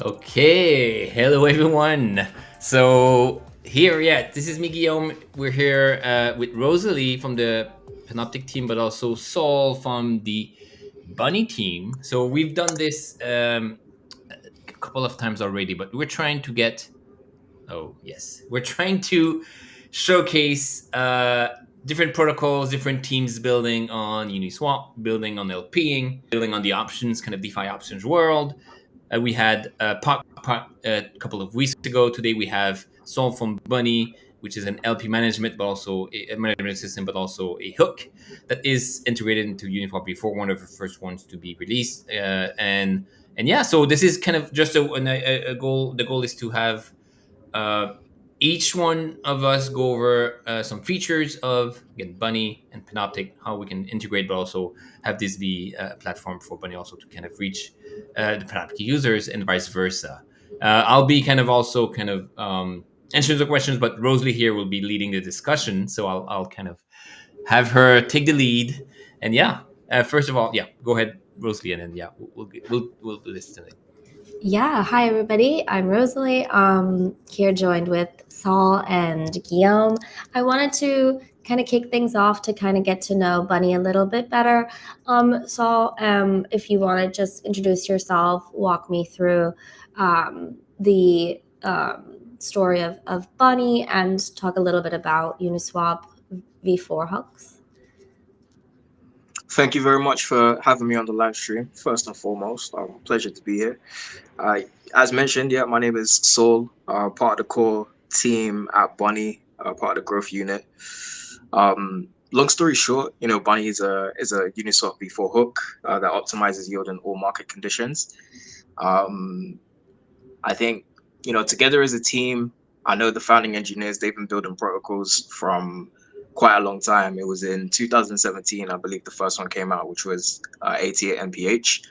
Okay, hello everyone. So here, yeah, this is me, Guillaume. We're here with Rosalie from the Panoptic team, but also Saul from the Bunny team. So we've done this a couple of times already, but we're trying to get. Oh yes, we're trying to showcase different protocols, different teams building on Uniswap, building on LPing, building on the options, kind of DeFi options world. We had a couple of weeks ago. Today we have Sol from Bunni, which is an LP management, but also a management system, but also a hook that is integrated into Uniswap before one of the first ones to be released. And yeah, so this is kind of just a goal. The goal is to have uh, each one of us go over some features of again Bunny and Panoptic, how we can integrate, but also have this be a platform for Bunny also to kind of reach the Panoptic users and vice versa. I'll be kind of also kind of answering the questions, but Rosalie here will be leading the discussion, so I'll kind of have her take the lead. And yeah, first of all, yeah, go ahead, Rosalie, and then yeah, we'll do this tonight. Yeah, hi everybody. I'm Rosalie. Here joined with Saul and Guillaume. I wanted to kind of kick things off to kind of get to know Bunny a little bit better. Saul, if you want to just introduce yourself, walk me through the story of Bunny and talk a little bit about Uniswap v4 hooks. Thank you very much for having me on the live stream. First and foremost, pleasure to be here. Uh, as mentioned, yeah, my name is Saul, part of the core team at Bunny, part of the growth unit. Long story short, Bunny is a Uniswap v4 hook that optimizes yield in all market conditions. Um, I think together as a team, I know the founding engineers. They've been building protocols from quite a long time. It was in 2017, I believe, the first one came out, which was 88 MPH.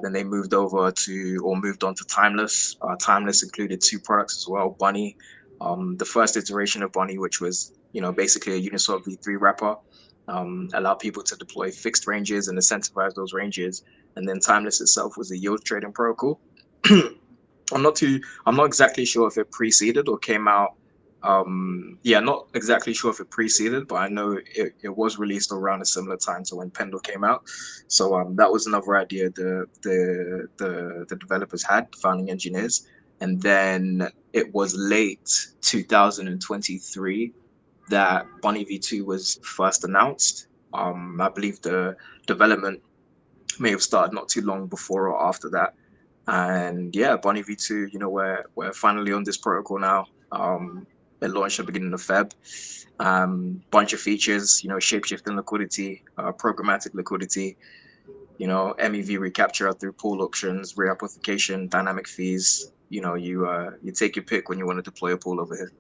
Then they moved moved on to Timeless. Timeless included two products as well, Bunny. The first iteration of Bunny, which was basically a Uniswap v3 wrapper, allowed people to deploy fixed ranges and incentivize those ranges. And then Timeless itself was a yield trading protocol. I'm not exactly sure if it preceded or came out. Yeah, not exactly sure if it preceded, but I know it was released around a similar time to when Pendle came out. So that was another idea the developers had, founding engineers. And then it was late 2023 that Bunny V2 was first announced. I believe the development may have started not too long before or after that. And yeah, Bunny V2, we're finally on this protocol now. It launched at the beginning of Feb. Bunch of features, shapeshifting liquidity, programmatic liquidity, MEV recapture through pool options, reapplication, dynamic fees. You take your pick when you want to deploy a pool over here.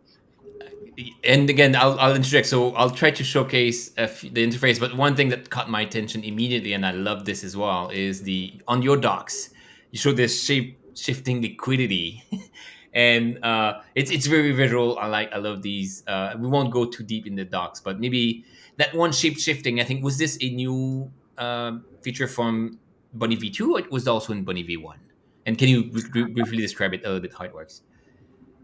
And again, I'll interject. So I'll try to showcase the interface. But one thing that caught my attention immediately, and I love this as well, is on your docs, you show this shifting liquidity, and it's very visual. I love these. We won't go too deep in the docs, but maybe that one shape shifting. I think was this a new feature from Bunny V2, or it was also in Bunny V1? And can you briefly describe it a little bit how it works?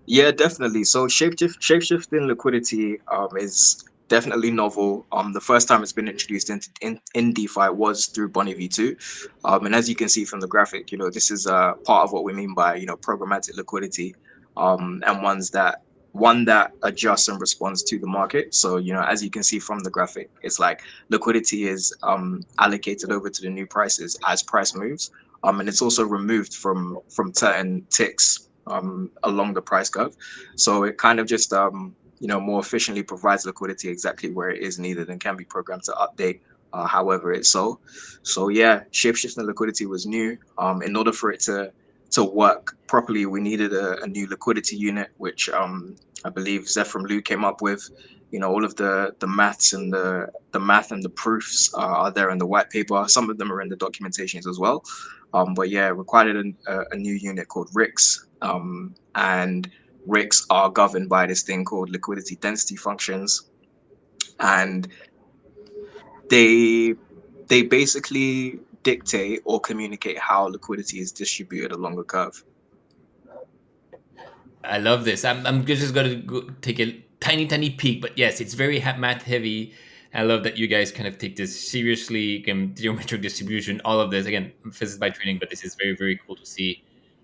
Yeah, definitely. So shapeshifting liquidity is definitely novel. The first time it's been introduced in DeFi was through Bunny V2. And as you can see from the graphic, this is part of what we mean by programmatic liquidity, and one that adjusts and responds to the market. So, as you can see from the graphic, it's like liquidity is allocated over to the new prices as price moves. And it's also removed from certain ticks along the price curve. So it kind of just more efficiently provides liquidity exactly where it is needed and can be programmed to update however it's so. So yeah, shapeshifting liquidity was new. In order for it to work properly, we needed a new liquidity unit, which I believe Zeph from Lou came up with. All of the maths and the math and the proofs are there in the white paper. Some of them are in the documentations as well. But yeah, it required a new unit called RICs. And RICs are governed by this thing called liquidity density functions, and they they basically dictate or communicate how liquidity is distributed along a curve. I love this. I'm just going to go take a tiny peek, but yes, it's very math heavy. I love that you guys kind of take this seriously. Again, geometric distribution, all of this. Again, I'm physics by training, but this is very cool to see.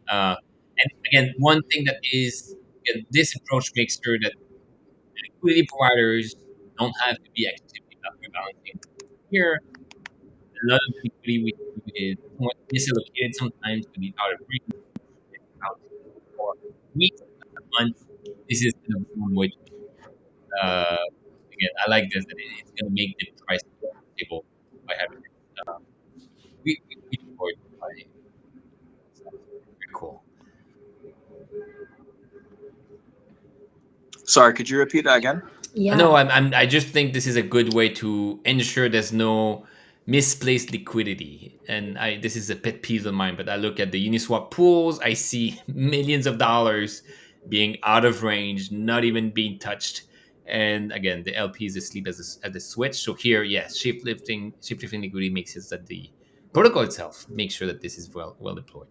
And again, one thing that is, again, this approach makes sure that liquidity providers don't have to be actively rebalancing. Here, a lot of the liquidity we see is somewhat misallocated sometimes to be out of range, out for weeks, months. This is kind of one way to again, I like this that it's going to make the price more stable by having it. We deploy by very cool. Sorry, could you repeat that again? Yeah. No, I just think this is a good way to ensure there's no misplaced liquidity. And this is a pet peeve of mine, but I look at the Uniswap pools, I see millions of dollars being out of range, not even being touched. And again, the LP is asleep at the switch. So here, yes, shifting liquidity makes it that the protocol itself makes sure that this is well deployed.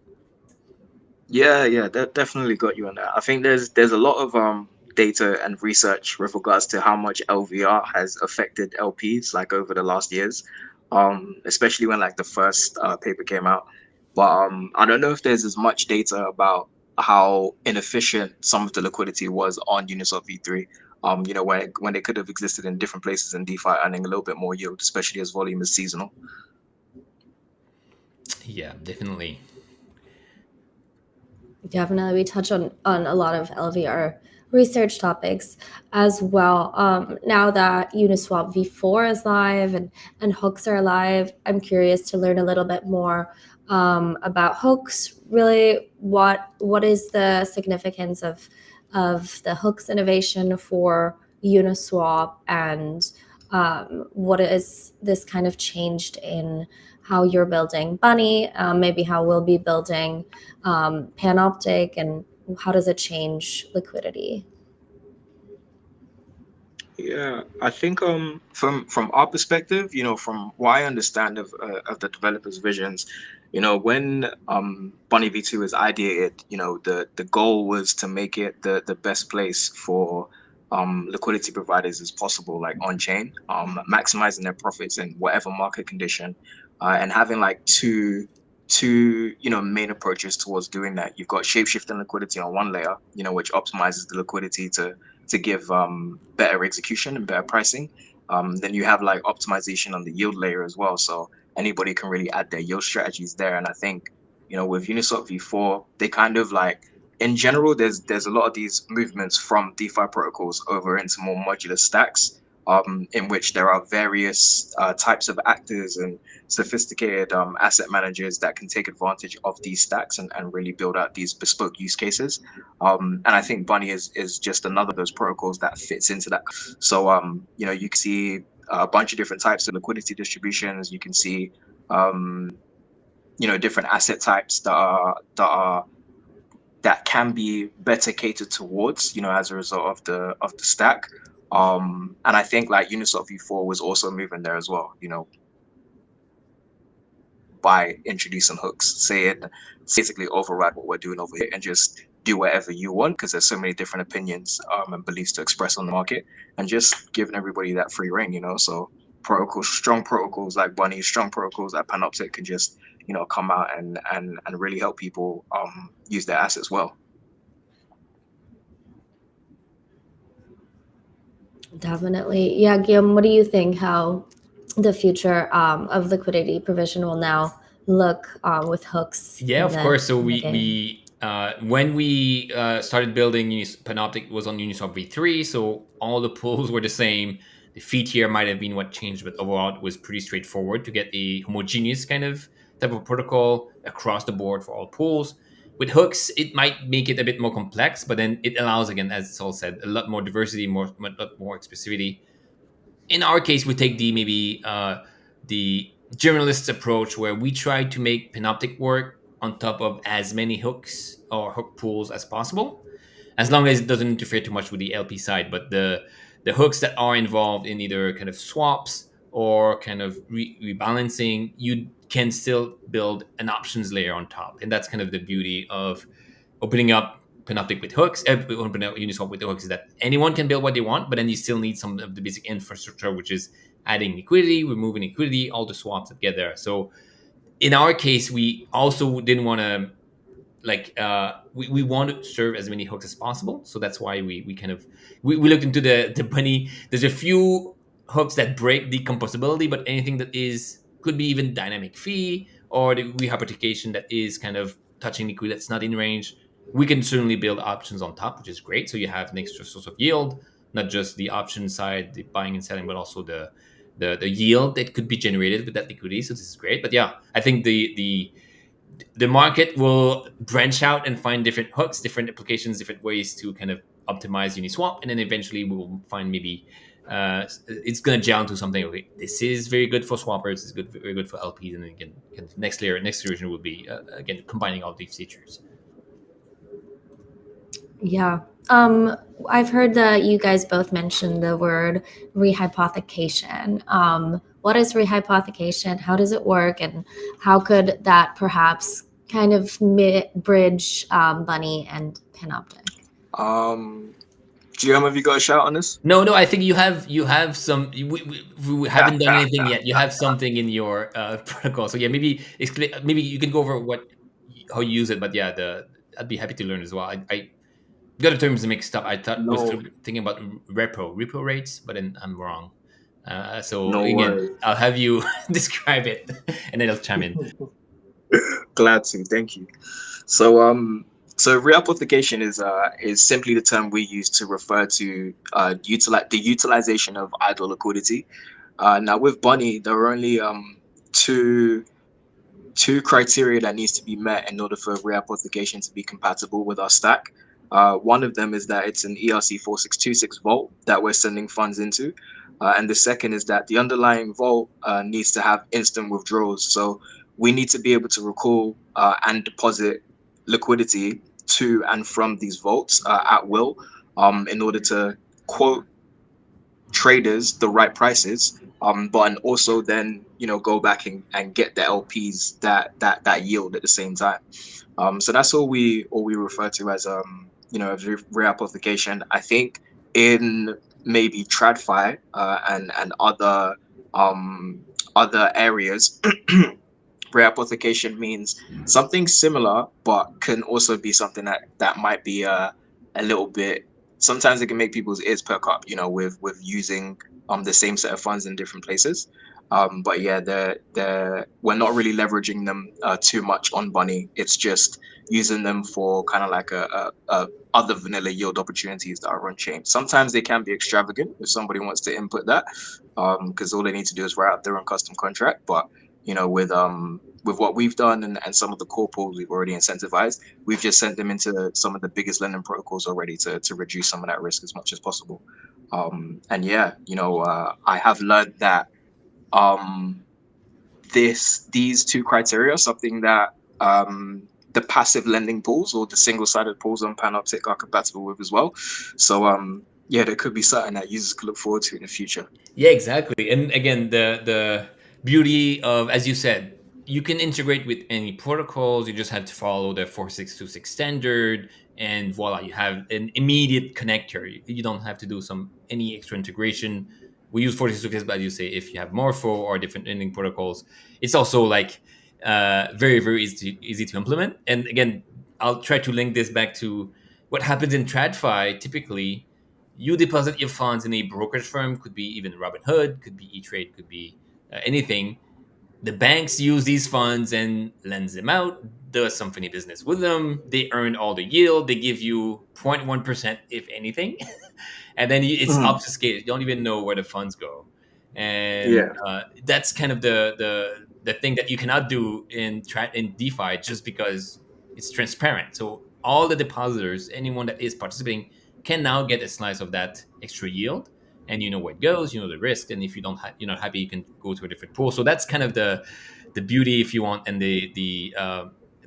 Yeah, that definitely got you on that. I think there's a lot of data and research with regards to how much LVR has affected LPs like over the last years, especially when like the first paper came out. But I don't know if there's as much data about how inefficient some of the liquidity was on Uniswap V3. When it could have existed in different places in DeFi, earning a little bit more yield, especially as volume is seasonal. Yeah, definitely. Definitely, we touch on a lot of LVR research topics as well. Now that Uniswap V4 is live and hooks are live, I'm curious to learn a little bit more about hooks. Really, what is the significance of the hooks innovation for Uniswap, and what is this kind of changed in how you're building Bunny, maybe how we'll be building Panoptic, and how does it change liquidity? Yeah, I think from our perspective, from what I understand of the developers' visions, when Bunny V2 was ideated, the goal was to make it the best place for liquidity providers as possible, like on chain, maximizing their profits in whatever market condition, and having like two main approaches towards doing that. You've got shapeshifting liquidity on one layer, which optimizes the liquidity to give better execution and better pricing. Then you have like optimization on the yield layer as well. So anybody can really add their yield strategies there. And I think, with Uniswap V4, they kind of like, in general, there's a lot of these movements from DeFi protocols over into more modular stacks, in which there are various types of actors and sophisticated asset managers that can take advantage of these stacks and really build out these bespoke use cases. And I think Bunny is just another of those protocols that fits into that. So you can see a bunch of different types of liquidity distributions. You can see different asset types that can be better catered towards, as a result of the stack. And I think like Uniswap V4 was also moving there as well, by introducing hooks, say it basically override what we're doing over here and just do whatever you want, because there's so many different opinions and beliefs to express on the market, and just giving everybody that free reign, so strong protocols like Bunny, strong protocols like Panoptic can just come out and really help people use their assets well. Definitely. Yeah, Guillaume, what do you think how the future of liquidity provision will now look with hooks Yeah, of course. So in the we game? we when we started building Panoptic was on Uniswap v3, so all the pools were the same. The fee tier might have been what changed, but overall it was pretty straightforward to get a homogeneous kind of type of protocol across the board for all pools. With hooks, it might make it a bit more complex, but then it allows, again, as Saul said, a lot more diversity, a lot more expressivity. In our case, we take the generalist approach where we try to make Panoptic work on top of as many hooks or hook pools as possible, as long as it doesn't interfere too much with the LP side. But the hooks that are involved in either kind of swaps or kind of rebalancing, you can still build an options layer on top, and that's kind of the beauty of opening up Panoptic with hooks, opening up Uniswap with the hooks, is that anyone can build what they want, but then you still need some of the basic infrastructure, which is adding liquidity, removing liquidity, all the swaps together. So in our case, we also didn't want to we want to serve as many hooks as possible. So that's why we kind of we looked into the Bunni. There's a few hooks that break decomposability, but anything that is could be even dynamic fee or the rehypothecation that is kind of touching liquid that's not in range, we can certainly build options on top, which is great. So you have an extra source of yield, not just the option side, the buying and selling, but also the yield that could be generated with that liquidity. So this is great. But yeah, I think the market will branch out and find different hooks, different applications, different ways to kind of optimize Uniswap, and then eventually we'll find maybe it's going to gel into something. Okay, this is very good for swappers. It's good, very good for LPs, and then again, next layer, next version will be again combining all these features. Yeah. I've heard that you guys both mentioned the word rehypothecation. What is rehypothecation? How does it work? And how could that perhaps kind of bridge Bunny and Panoptic? GM, have you got a shout on this? No, no, I think you have some. We haven't done anything yet. You have something in your protocol. So yeah, maybe explain. Maybe you can go over how you use it. But yeah, I'd be happy to learn as well. I got the terms mixed up. I thought was No, thinking about repo rates, but then I'm wrong. So no again, worries. I'll have you describe it, and then I'll chime in. Glad to. Thank you. So so reapplication is simply the term we use to refer to the utilization of idle liquidity. Now with Bunny, there are only two two criteria that needs to be met in order for reapplication to be compatible with our stack. One of them is that it's an ERC4626 vault that we're sending funds into. And the second is that the underlying vault needs to have instant withdrawals. So we need to be able to recall and deposit liquidity to and from these vaults at will in order to quote traders the right prices, but and also then go back and get the LPs that yield at the same time. So that's all we refer to as as reapplication. I think in maybe TradFi and other areas, reapplication means something similar, but can also be something that might be a little bit. Sometimes it can make people's ears perk up, with using the same set of funds in different places. But yeah, we're not really leveraging them too much on Bunny. It's just using them for kind of like a other vanilla yield opportunities that are on chain. Sometimes they can be extravagant if somebody wants to input that, because all they need to do is write out their own custom contract. But with what we've done and some of the core pools we've already incentivized, we've just sent them into some of the biggest lending protocols already to reduce some of that risk as much as possible. And yeah, I have learned that these two criteria are something that the passive lending pools or the single-sided pools on Panoptic are compatible with as well. So yeah, there could be something that users could look forward to in the future. Yeah, exactly. And again, the beauty of, as you said, you can integrate with any protocols. You just have to follow the 4626 standard, and voila, you have an immediate connector. You don't have to do any extra integration. We use 4626, but as you say, if you have Morpho or different ending protocols, it's also like very, very easy to implement. And again, I'll try to link this back to what happens in TradFi typically. You deposit your funds in a brokerage firm, could be even Robinhood, could be E-Trade, could be anything. The banks use these funds and lends them out, does some funny business with them. They earn all the yield. They give you 0.1%, if anything. And then it's Mhm. obfuscated. You don't even know where the funds go. And Yeah, that's kind of the thing that you cannot do in DeFi just because it's transparent. So all the depositors, anyone that is participating, can now get a slice of that extra yield, and you know where it goes, you know the risk, and if you're not happy, you can go to a different pool. So that's kind of the beauty, if you want, and the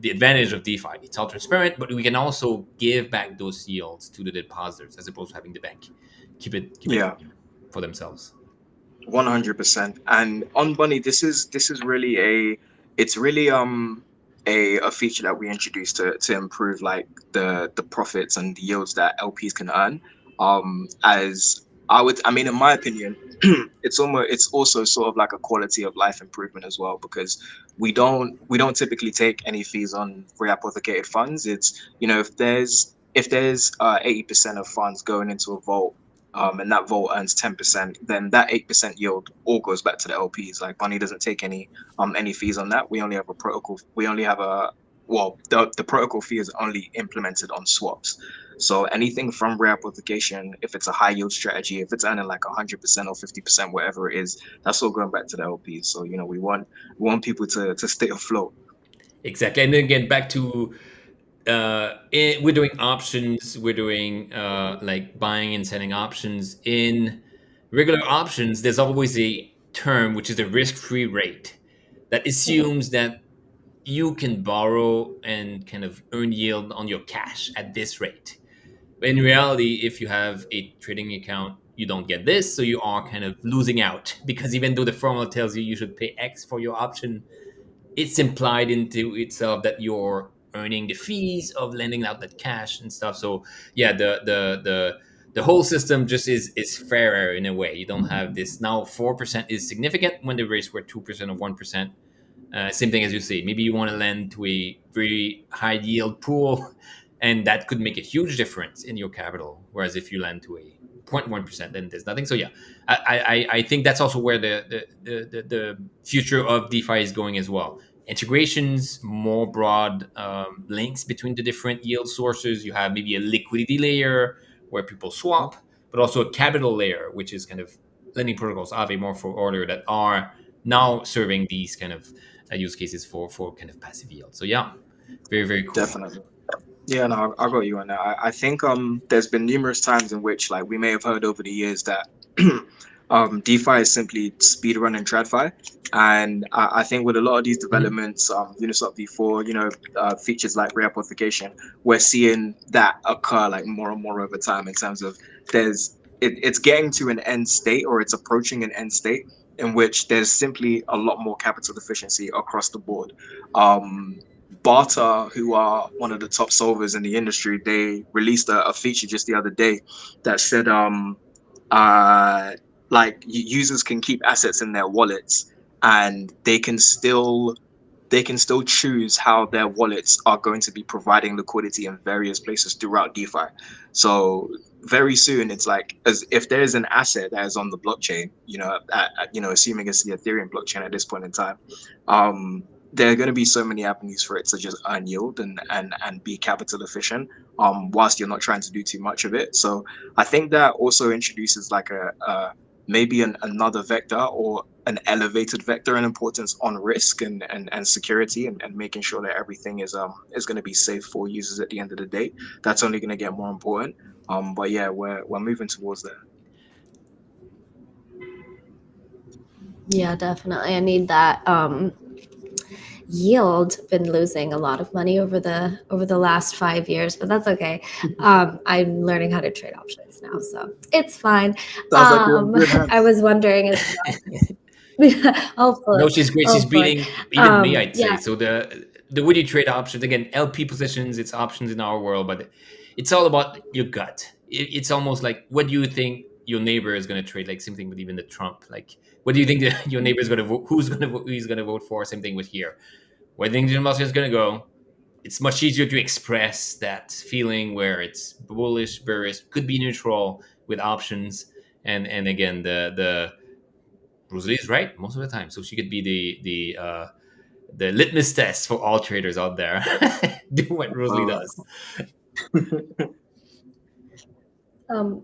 advantage of DeFi. It's all transparent, but we can also give back those yields to the depositors as opposed to having the bank keep it yeah. for themselves. 100%. And on Bunny, this is really it's really a feature that we introduced to improve like the profits and the yields that LPs can earn. As I mean, in my opinion, it's also sort of like a quality of life improvement as well, because we don't typically take any fees on reapplicated funds. It's, if there's 80% of funds going into a vault, and that vault earns 10%, then that 8% yield all goes back to the LPs. Like Bunny doesn't take any fees on that. We only have a protocol. We only have a well, the protocol fee is only implemented on swaps. So anything from reapplication, if it's a high yield strategy, if it's earning like 100% or 50%, whatever it is, that's all going back to the LPs. So we want people to stay afloat. Exactly. And then again, back to we're doing options, we're doing like buying and selling options. In regular options, there's always a term which is the risk-free rate that assumes that you can borrow and kind of earn yield on your cash at this rate. But in reality, if you have a trading account, you don't get this, so you are kind of losing out, because even though the formula tells you should pay X for your option, it's implied into itself that you're earning the fees of lending out that cash and stuff. So yeah, the whole system just is fairer in a way. You don't have this now. 4% is significant when the rates were 2% or 1%. Same thing as you say. Maybe you want to lend to a very high yield pool, and that could make a huge difference in your capital. Whereas if you lend to a 0.1%, then there's nothing. So yeah, I think that's also where the future of DeFi is going as well. Integrations, more broad links between the different yield sources. You have maybe a liquidity layer where people swap, but also a capital layer, which is kind of lending protocols, Aave, more for order, that are now serving these kind of use cases for kind of passive yield. So yeah, very very cool. Definitely. Yeah, no, I got you on that. I think there's been numerous times in which like we may have heard over the years that DeFi is simply speedrun and TradFi, and I think with a lot of these Mhm. developments, Uniswap V4, features like reamplification, we're seeing that occur like more and more over time in terms of it's getting to an end state, or it's approaching an end state in which there's simply a lot more capital efficiency across the board. Um, Barter, who are one of the top solvers in the industry, they released a feature just the other day that said uh like users can keep assets in their wallets, and they can still choose how their wallets are going to be providing liquidity in various places throughout DeFi. So very soon, it's like, as if there is an asset that is on the blockchain, assuming it's the Ethereum blockchain at this point in time, there are going to be so many avenues for it to just earn yield and be capital efficient, whilst you're not trying to do too much of it. So I think that also introduces like a maybe another vector, or an elevated vector in importance on risk and security, and making sure that everything is going to be safe for users at the end of the day. That's only going to get more important. But yeah, we're moving towards that. Yeah, definitely. I need that. Yield been losing a lot of money over the last 5 years, but that's okay. I'm learning how to trade options now, so it's fine. Sounds like you're in good I hands. was wondering as hopefully, No, she's great. She's hopefully. beating even me, I'd say. Yeah, So the way you trade options, again, LP positions, it's options in our world, but it's all about your gut. It's almost like, what do you think your neighbor is going to trade? Like same thing with even the Trump. Like, what do you think your neighbor is going to vote? Who's going to vote? Who's going to vote for? Same thing with here. Where do you think Elon Musk is going to go? It's much easier to express that feeling where it's bullish, bearish, could be neutral, with options. And again, the Rosalie is right most of the time, so she could be the litmus test for all traders out there. Do what Rosalie Uh, does.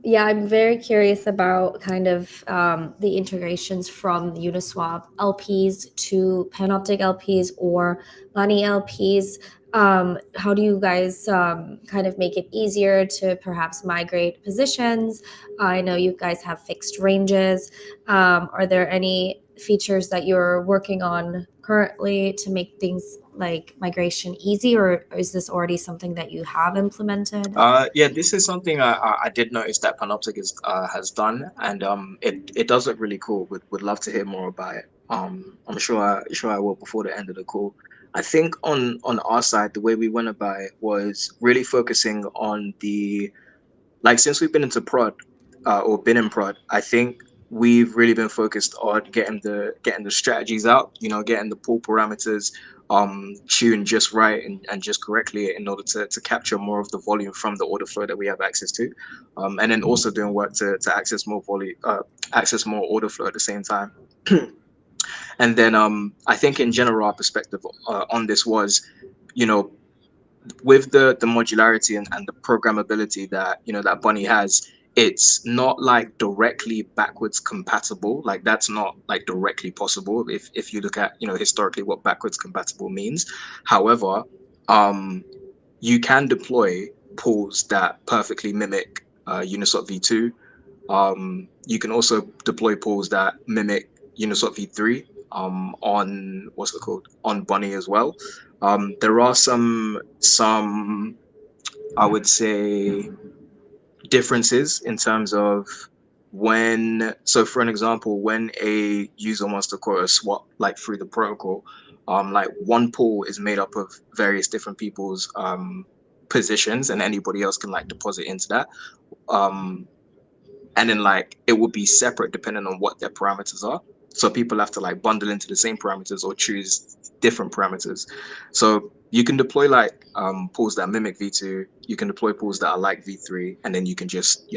Yeah, I'm very curious about kind of the integrations from Uniswap LPs to Panoptic LPs or Bunny LPs. How do you guys kind of make it easier to perhaps migrate positions? I know you guys have fixed ranges. Are there any features that you're working on currently to make things like migration easy, or is this already something that you have implemented? yeah, this is something I did notice that Panoptic has done, and it does look really cool. Would love to hear more about it. I'm sure I will before the end of the call. I think on our side, the way we went about it was really focusing on the, like, since we've been into prod, or been in prod, I think we've really been focused on getting the strategies out, getting the pool parameters tuned just right and just correctly in order to capture more of the volume from the order flow that we have access to, and then also doing work to access more volume, access more order flow at the same time. And then I think in general our perspective on this was, you know with the modularity and the programmability that that Bunny has, it's not like directly backwards compatible. Like, that's not like directly possible if you look at historically what backwards compatible means. However, um you can deploy pools that perfectly mimic Uniswap v2. You can also deploy pools that mimic Uniswap v3 on, what's it called, on Bunny as well. There are some, I would say, differences in terms of when. So for an example, when a user wants to quote a swap like through the protocol, like one pool is made up of various different people's positions, and anybody else can like deposit into that. Um, and then like it would be separate depending on what their parameters are. So people have to like bundle into the same parameters or choose different parameters. So you can deploy like pools that mimic V2. You can deploy pools that are like V3, and then you can just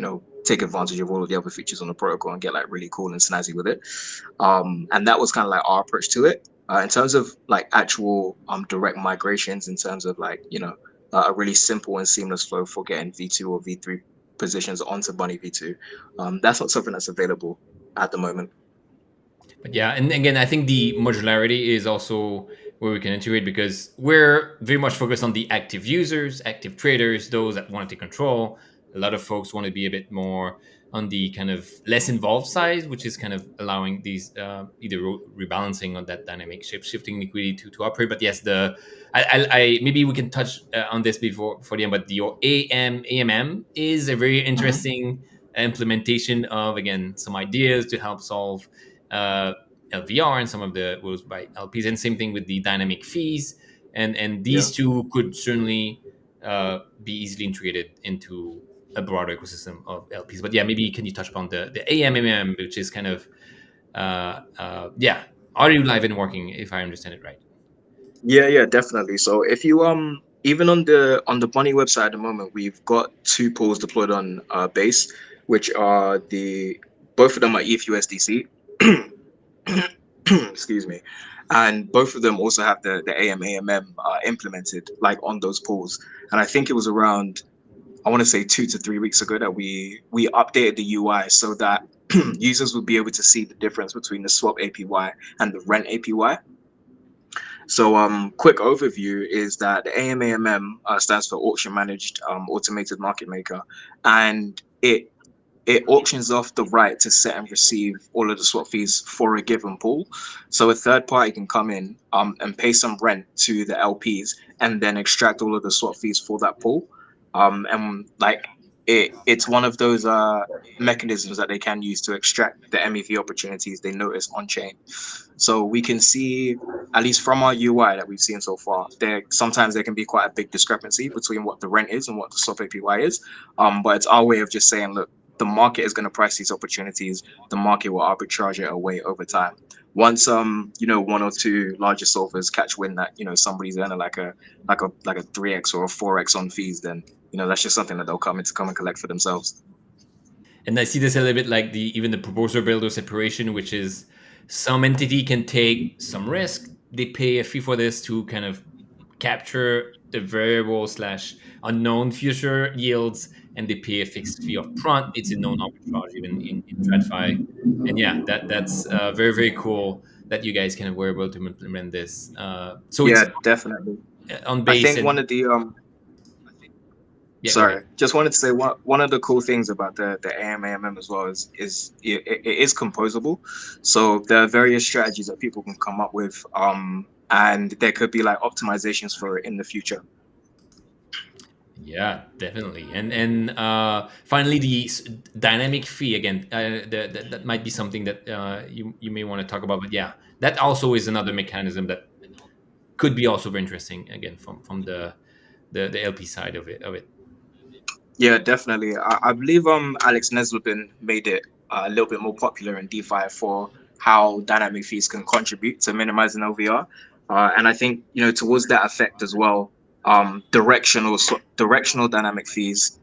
take advantage of all of the other features on the protocol and get like really cool and snazzy with it. And that was kind of like our approach to it. In terms of like actual direct migrations, in terms of like a really simple and seamless flow for getting V2 or V3 positions onto Bunny V2. That's not something that's available at the moment. But yeah, and again, I think the modularity is also where we can integrate, because we're very much focused on the active users, active traders, those that want to take control. A lot of folks want to be a bit more on the kind of less involved side, which is kind of allowing these either rebalancing on that dynamic shifting liquidity to operate. But yes, I maybe we can touch on this before the end. But your AMM is a very interesting implementation of, again, some ideas to help solve uh, LVR and some of the rules by LPs, and same thing with the dynamic fees. And Yeah. these two could certainly be easily integrated into a broader ecosystem of LPs. But yeah, maybe can you touch upon the AMMM, which is kind of yeah, are you live and working, if I understand it right? Yeah, yeah, definitely. So if you even on the Bunny website at the moment, we've got two pools deployed on base, which are the both of them are ETH excuse me, and both of them also have the AMAMM implemented like on those pools. And I think it was around, I want to say 2 to 3 weeks ago, that we updated the UI so that users would be able to see the difference between the swap APY and the rent APY. So, quick overview is that the AMAMM stands for Auction Managed Automated Market Maker, and it auctions off the right to set and receive all of the swap fees for a given pool. So a third party can come in and pay some rent to the LPs and then extract all of the swap fees for that pool. And like it's one of those mechanisms that they can use to extract the MEV opportunities they notice on chain. So we can see, at least from our UI that we've seen so far, there can be quite a big discrepancy between what the rent is and what the swap APY is. But it's our way of just saying, look, the market is going to price these opportunities. The market will arbitrage it away over time. Once one or two larger solvers catch wind that somebody's earning like a 3x or a 4x on fees, then that's just something that they'll come and collect for themselves. And I see this a little bit like even the proposer builder separation, which is some entity can take some risk. They pay a fee for this to kind of capture the variable slash unknown future yields, and they pay a fixed fee up front. It's a known arbitrage even in TradFi. And yeah, that's very, very cool that you guys kind of were able to implement this. So it's Yeah, definitely. on I base think and one of the yeah, go ahead. sorry, just wanted to say one of the cool things about the AMAMM as well is it is composable. So there are various strategies that people can come up with, and there could be like optimizations for it in the future. Yeah, definitely. And finally, the dynamic fee again. That might be something that you may want to talk about. But yeah, that also is another mechanism that could be also very interesting. Again, from the LP side of it. Yeah, definitely. I believe Alex Neslobin made it a little bit more popular in DeFi for how dynamic fees can contribute to minimizing OVR. And I think towards that effect as well, directional dynamic fees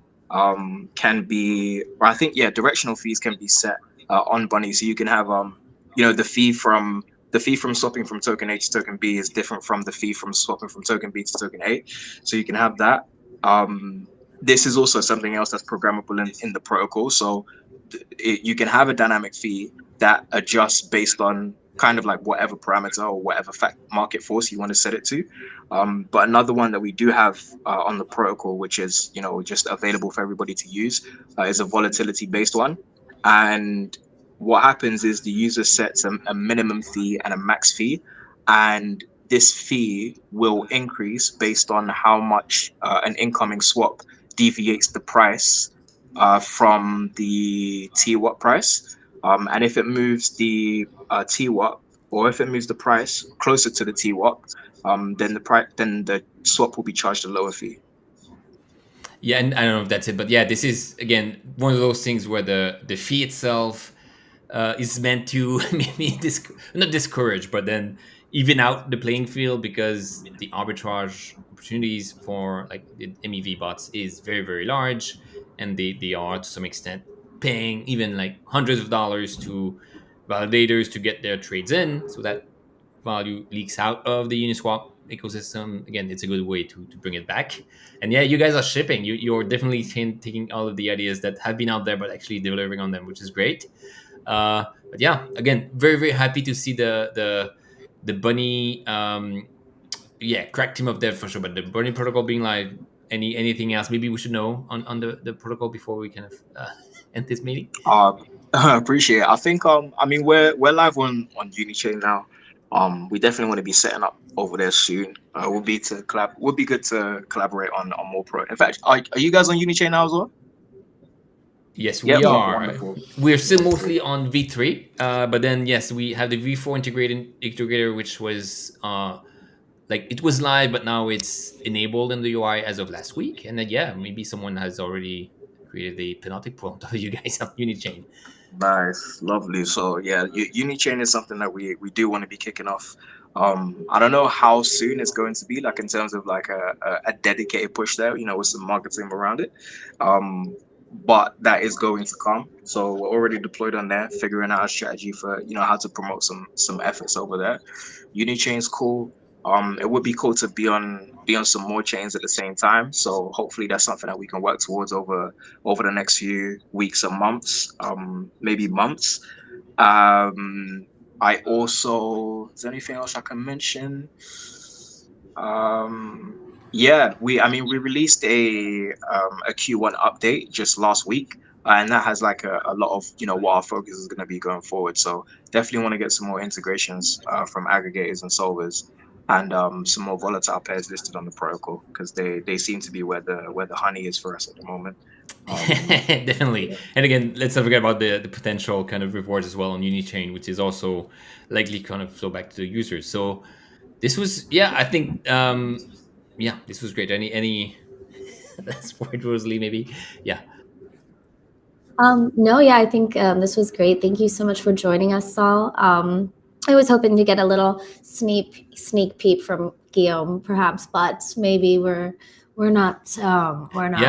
can be, or I think directional fees can be set on Bunny, so you can have the fee from swapping from token A to token B is different from the fee from swapping from token B to token A, so you can have that. Um, this is also something else that's programmable in the protocol. So you can have a dynamic fee that adjusts based on kind of like whatever parameter or whatever market force you want to set it to. But another one that we do have on the protocol, which is just available for everybody to use, is a volatility based one. And what happens is the user sets a minimum fee and a max fee, and this fee will increase based on how much an incoming swap deviates the price from the TWAP price. And if it moves the TWAP, or if it moves the price closer to the TWAP, then the swap will be charged a lower fee. Yeah, and I don't know if that's it, but yeah, this is again one of those things where the fee itself is meant to maybe not discourage, but then even out the playing field, because the arbitrage opportunities for like the MEV bots is very, very large, and they are to some extent paying even like hundreds of dollars to validators to get their trades in, so that value leaks out of the Uniswap ecosystem. Again, it's a good way to bring it back. And yeah, you guys are shipping. You're definitely taking all of the ideas that have been out there, but actually delivering on them, which is great. But yeah, again, very, very happy to see the Bunny yeah, crack team of dev for sure. But the Bunny protocol being live. Anything else maybe we should know on the protocol before we kind of end this meeting? Uh, appreciate it. I think I mean we're live on Unichain now. We definitely want to be setting up over there soon. Would be good to collaborate on more pro. In fact, are you guys on Unichain now as well? Yes, Yep, we are. wonderful. We're still Wonderful. mostly on V3, but then yes, we have the V4 integrator, which was like it was live, but now it's enabled in the UI as of last week. And then yeah, maybe someone has already created the Panoptic prompt of you guys on Unichain. Nice, lovely. So yeah, Unichain is something that we do want to be kicking off. I don't know how soon it's going to be, like in terms of like a dedicated push there, with some marketing around it. But that is going to come. So we're already deployed on there, figuring out a strategy for how to promote some efforts over there. Unichain's cool. It would be cool to be on some more chains at the same time. So hopefully that's something that we can work towards over the next few weeks and months, maybe months. Um, I also, is there anything else I can mention? Um, yeah, we released a Q1 update just last week, and that has like a lot of what our focus is going to be going forward. So definitely want to get some more integrations from aggregators and solvers, and some more volatile pairs listed on the protocol, because they seem to be where the honey is for us at the moment. Definitely. And again, let's not forget about the potential kind of rewards as well on Unichain, which is also likely kind of flow back to the users. So this was, yeah, I think, yeah, this was great. Any last word, Rosalie? Maybe, yeah. No, yeah, I think this was great. Thank you so much for joining us, Saul. I was hoping to get a little sneak peek from Guillaume, perhaps, but maybe we're not Yeah,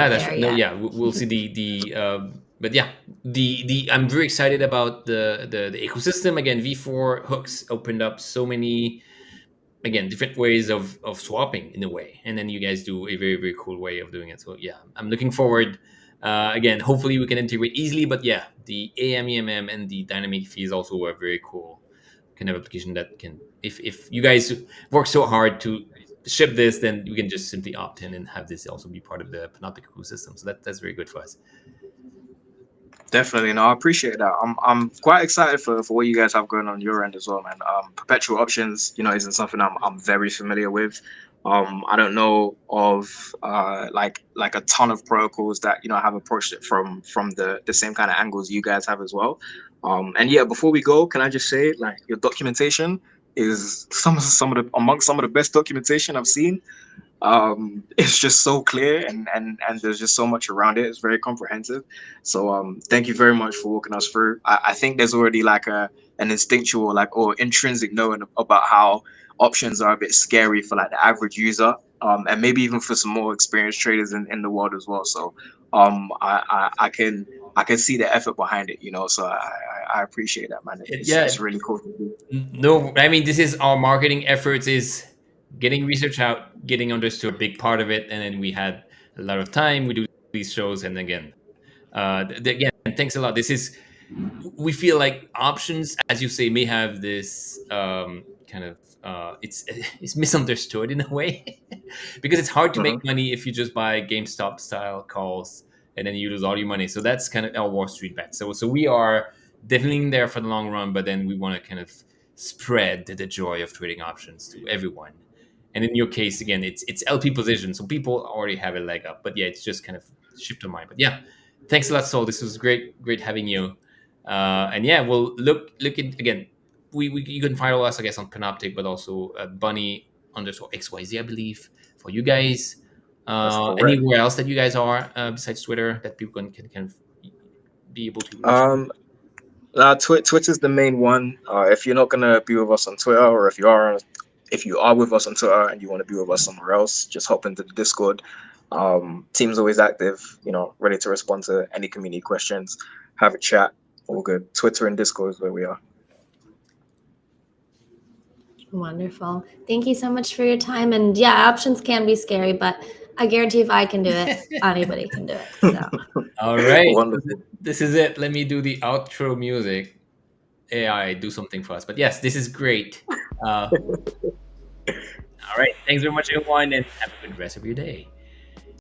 that's there right. No, yet. yeah, we'll see the but yeah, the I'm very excited about the ecosystem. Again, V4 hooks opened up so many, again, different ways of swapping in a way, and then you guys do a very very cool way of doing it. So yeah, I'm looking forward. Again, hopefully we can integrate easily, but yeah, the AMEMM and the dynamic fee is also a very cool kind of application that can, if you guys work so hard to ship this, then you can just simply opt in and have this also be part of the Panoptic ecosystem. So that's very good for us. Definitely, no, I appreciate that. I'm quite excited for what you guys have going on your end as well, man. Perpetual options, isn't something I'm very familiar with. I don't know of like a ton of protocols that have approached it from the same kind of angles you guys have as well. And yeah, before we go, can I just say, like, your documentation is some of the amongst some of the best documentation I've seen. It's just so clear, and there's just so much around it. It's very comprehensive. So thank you very much for walking us through. I think there's already like an instinctual, like, or intrinsic knowing about how options are a bit scary for like the average user, and maybe even for some more experienced traders in the world as well. So I can see the effort behind it, so I appreciate that, man. It's Yeah, really cool to do. no, I mean, this is our marketing efforts, is getting research out, getting understood, big part of it, and then we had a lot of time. We do these shows, and again, again, thanks a lot. This is, we feel like options, as you say, may have this kind of it's it's misunderstood in a way because it's hard to make Hmm. money if you just buy GameStop style calls and then you lose all your money. So that's kind of our Wall Street bet. So we are definitely in there for the long run, but then we want to kind of spread the joy of trading options to everyone. And in your case, again, it's LP position, so people already have a leg up. But yeah, it's just kind of shift of mind. But yeah, thanks a lot, Sol. This was great having you. And yeah, we'll look in again. We you can follow us, I guess, on Panoptic, but also Bunny underscore XYZ, I believe, for you guys. That's correct. Anywhere else that you guys are besides Twitter that people can kind of be able to reach? Um, Twitter's the main one. If you're not gonna be with us on Twitter, or if you are with us on Twitter and you want to be with us somewhere else, just hop into the Discord. Team's always active, ready to respond to any community questions, have a chat. All good. Twitter and Discord is where we are. Wonderful. Thank you so much for your time. And yeah, options can be scary, but I guarantee if I can do it, anybody can do it. So All right, Wonderful. this is it. Let me do the outro music. AI, do something for us. But yes, this is great. All right, thanks very much, everyone, and have a good rest of your day.